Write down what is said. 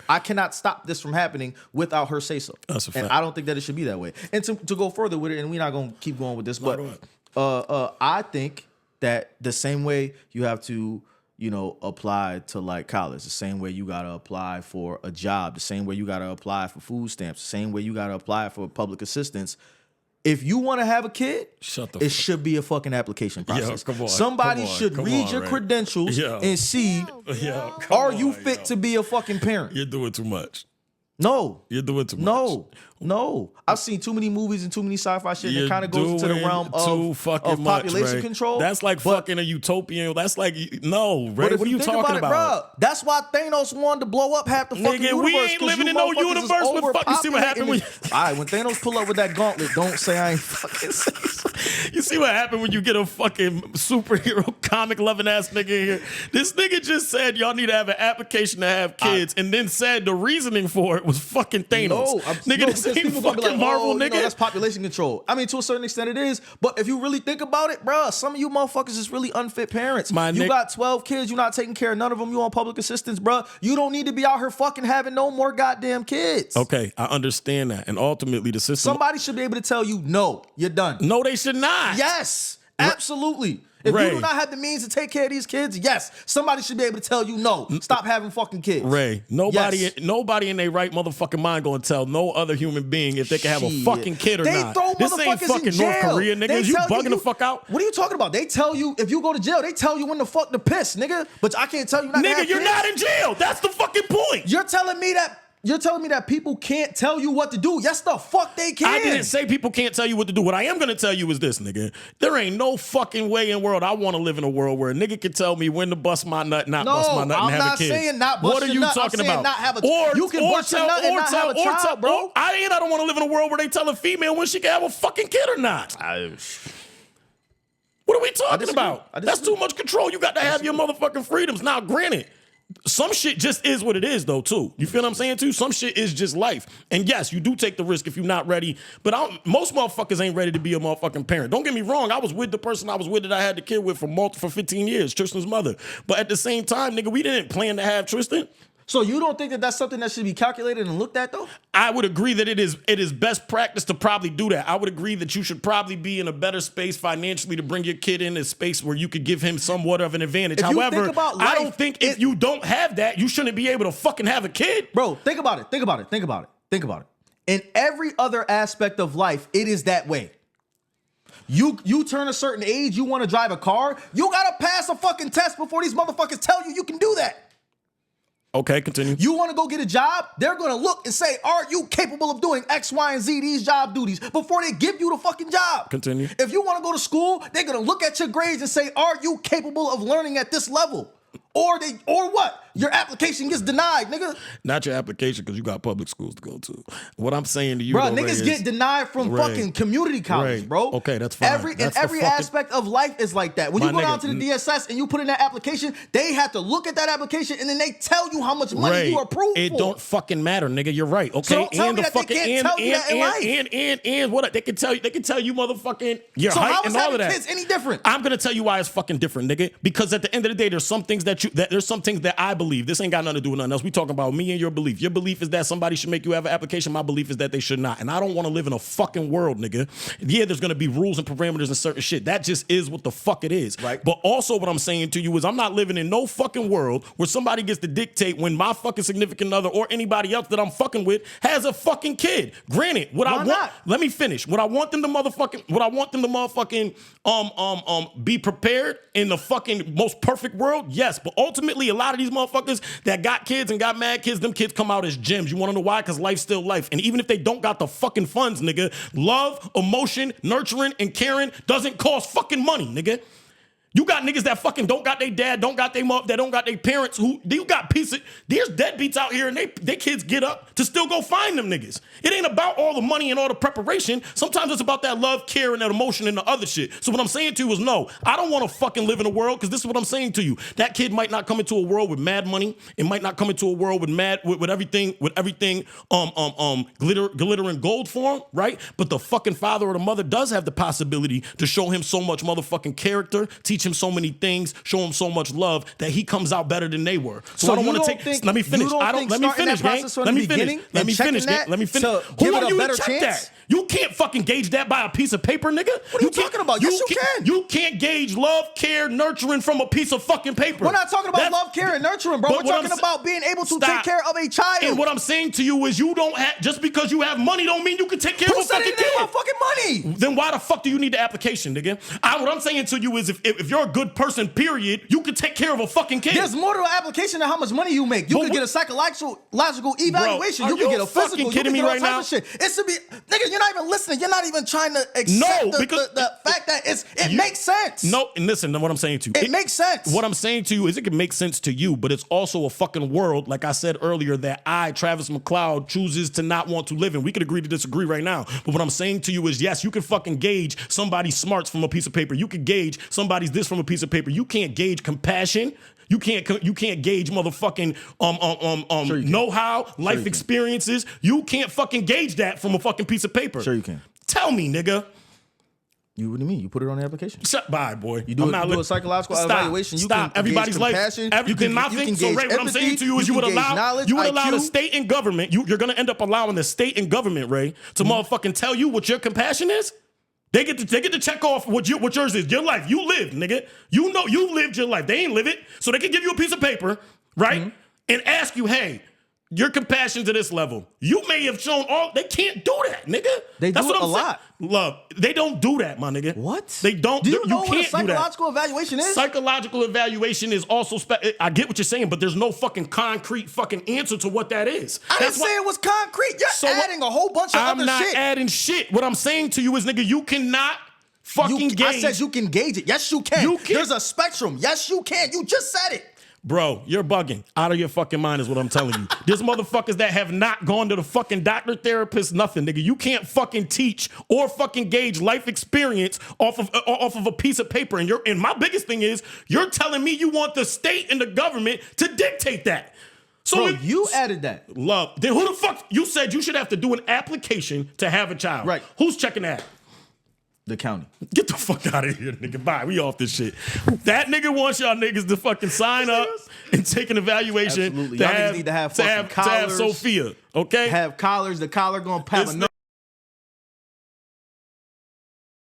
I cannot stop this from happening without her say so. That's a fact. And I don't think that it should be that way. And to go further with it, and we're not going to keep going with this, but I think that the same way you have to, apply to like college, the same way you got to apply for a job, the same way you got to apply for food stamps, the same way you got to apply for public assistance. If you want to have a kid, it should be a fucking application process. Yo, Somebody should read your credentials and see, are you fit to be a fucking parent? You're doing too much. No. You're doing too much. No. I've seen too many movies and too many sci-fi shit that kind of goes into the realm of population control. That's like fucking a utopian. That's like, no, Ray. What are you talking about? Bro, that's why Thanos wanted to blow up half the fucking universe. We ain't living in no universe. What the fuck? You see what happened when... All right, when Thanos pull up with that gauntlet, don't say I ain't fucking say. You see what happened when you get a fucking superhero comic loving ass nigga in here? This nigga just said y'all need to have an application to have kids, and then said the reasoning for it was fucking Thanos. This ain't fucking Marvel, nigga. That's population control. I mean, to a certain extent it is, but if you really think about it, bro, some of you motherfuckers is really unfit parents. You got 12 kids, you're not taking care of none of them, you on public assistance, bro. You don't need to be out here fucking having no more goddamn kids. Okay, I understand that, and ultimately the system... Somebody should be able to tell you, no, you're done. No, they should not. Yes, absolutely. If you do not have the means to take care of these kids, yes, somebody should be able to tell you, no, stop having fucking kids. Ray, nobody in their right motherfucking mind gonna tell no other human being if they can have a fucking kid or not. This ain't fucking North Korea, nigga. You bugging the fuck out? What are you talking about? They tell you, if you go to jail, they tell you when the fuck to piss, nigga. But I can't tell you not to have kids. Nigga, you're not in jail. That's the fucking point. You're telling me that people can't tell you what to do. Yes, the fuck they can. I didn't say people can't tell you what to do. What I am going to tell you is this, nigga. There ain't no fucking way in the world I want to live in a world where a nigga can tell me when to bust my nut, bust my nut, and have a kid. No, I'm not saying not bust your nut. What are you talking about? Not have a, you can bust your nut and not have a child, bro. I don't want to live in a world where they tell a female when she can have a fucking kid or not. What are we talking about? That's too much control. You got to have your motherfucking freedoms. Now, granted, some shit just is what it is, though, too. You feel what I'm saying, too? Some shit is just life. And yes, you do take the risk if you're not ready. But most motherfuckers ain't ready to be a motherfucking parent. Don't get me wrong. I was with the person I was with that I had the kid with for 15 years, Tristan's mother. But at the same time, nigga, we didn't plan to have Tristan. So you don't think that that's something that should be calculated and looked at, though? I would agree that it is best practice to probably do that. I would agree that you should probably be in a better space financially to bring your kid in a space where you could give him somewhat of an advantage. However, I don't think if you don't have that, you shouldn't be able to fucking have a kid. Bro, think about it. In every other aspect of life, it is that way. You turn a certain age, you want to drive a car, you gotta pass a fucking test before these motherfuckers tell you can do that. Okay, continue. You want to go get a job? They're going to look and say, are you capable of doing X, Y, and Z, these job duties, before they give you the fucking job? Continue. If you want to go to school, they're going to look at your grades and say, are you capable of learning at this level? Or what? Your application gets denied, nigga. Not your application, because you got public schools to go to. What I'm saying to you, bro, niggas get denied from fucking community college, bro. Okay, that's fine. Every aspect of life is like that. When you go down to the DSS and you put in that application, they have to look at that application and then they tell you how much money you are approved for. It don't fucking matter, nigga. You're right. Okay, so don't tell me that they can't tell you that in life. And what they can tell you, motherfucking your height and all of that. So how is having kids any different? I'm gonna tell you why it's fucking different, nigga. Because at the end of the day, there's some things there's some things that I believe. This ain't got nothing to do with nothing else. We talking about me and your belief. Your belief is that somebody should make you have an application. My belief is that they should not. And I don't want to live in a fucking world, nigga. Yeah, there's going to be rules and parameters and certain shit. That just is what the fuck it is. Right. But also what I'm saying to you is I'm not living in no fucking world where somebody gets to dictate when my fucking significant other or anybody else that I'm fucking with has a fucking kid. Granted, let me finish. What I want them to motherfucking be prepared in the fucking most perfect world, yes. But ultimately, a lot of these motherfuckers that got kids and got mad kids, them kids come out as gems. You want to know why? Because life's still life. And even if they don't got the fucking funds, nigga, love, emotion, nurturing, and caring doesn't cost fucking money, nigga. You got niggas that fucking don't got their dad, don't got their mom, that don't got their parents. You got there's deadbeats out here and they kids get up to still go find them niggas. It ain't about all the money and all the preparation. Sometimes it's about that love, care, and that emotion and the other shit. So what I'm saying to you is no, I don't want to fucking live in a world, because this is what I'm saying to you. That kid might not come into a world with mad money. It might not come into a world with everything glitter and gold for him, right? But the fucking father or the mother does have the possibility to show him so much motherfucking character, teach teach him so many things, show him so much love that he comes out better than they were. So I don't want to take. Let me finish. Let me finish, gang. Let me finish. Let me finish. Let me finish. Who are you to check that? You can't fucking gauge that by a piece of paper, nigga. What are you talking about? Yes, you can. You can't gauge love, care, nurturing from a piece of fucking paper. We're not talking about love, care, and nurturing, bro. We're talking about being able to take care of a child. And what I'm saying to you is you don't have, just because you have money don't mean you can take care of a fucking kid. Who said fucking money? Then why the fuck do you need the application, nigga? What I'm saying to you is if you're a good person, period, you can take care of a fucking kid. There's more to an application than how much money you make. You can get a psychological evaluation. Bro, you can get a physical. You kidding me right now? Shit. It should be, nigga, you're not even listening. You're not even trying to accept the fact that it makes sense. No, and listen to what I'm saying to you. It makes sense. What I'm saying to you is it can make sense to you, but it's also a fucking world, like I said earlier, that Travis McCloud, chooses to not want to live in. We could agree to disagree right now. But what I'm saying to you is, yes, you can fucking gauge somebody's smarts from a piece of paper. You can gauge somebody's this from a piece of paper. You can't gauge compassion. You can't gauge motherfucking know-how, life experiences. You can't fucking gauge that from a fucking piece of paper. Sure you can. Tell me, nigga. What do you mean? You put it on the application. Bye, boy. You do a psychological evaluation. Stop. Everybody's life. You cannot think. So, Ray, what I'm saying to you is you would allow the state and government. You're going to end up allowing the state and government, Ray, to motherfucking tell you what your compassion is. They get to check off what yours is. Your life. You lived, nigga. You know you lived your life. They ain't live it. So they can give you a piece of paper, right? And ask you, hey, your compassion to this level. You may have shown all. They can't do that, nigga. They do it a lot. Love. They don't do that, my nigga. What? They don't. Do you know what a can't psychological evaluation is? Psychological evaluation is also. I get what you're saying, but there's no fucking concrete fucking answer to what that is. I didn't say it was concrete. You're adding a whole bunch of other shit. I'm not adding shit. What I'm saying to you is, nigga, you cannot fucking gauge. I said you can gauge it. Yes, you can. There's a spectrum. Yes, you can. You just said it. Bro, you're bugging. Out of your fucking mind is what I'm telling you. There's motherfuckers that have not gone to the fucking doctor, therapist, nothing, nigga. You can't fucking teach or fucking gauge life experience off of a piece of paper. And my biggest thing is, you're telling me you want the state and the government to dictate that. So bro, you added that. Love. Then who the fuck? You said you should have to do an application to have a child. Right. Who's checking that? The county. Get the fuck out of here, nigga. Bye. We off this shit. That nigga wants y'all niggas to fucking sign up and take an evaluation. Absolutely. Y'all niggas need to have collars. To have Sophia, okay? Have collars. The collar gonna have a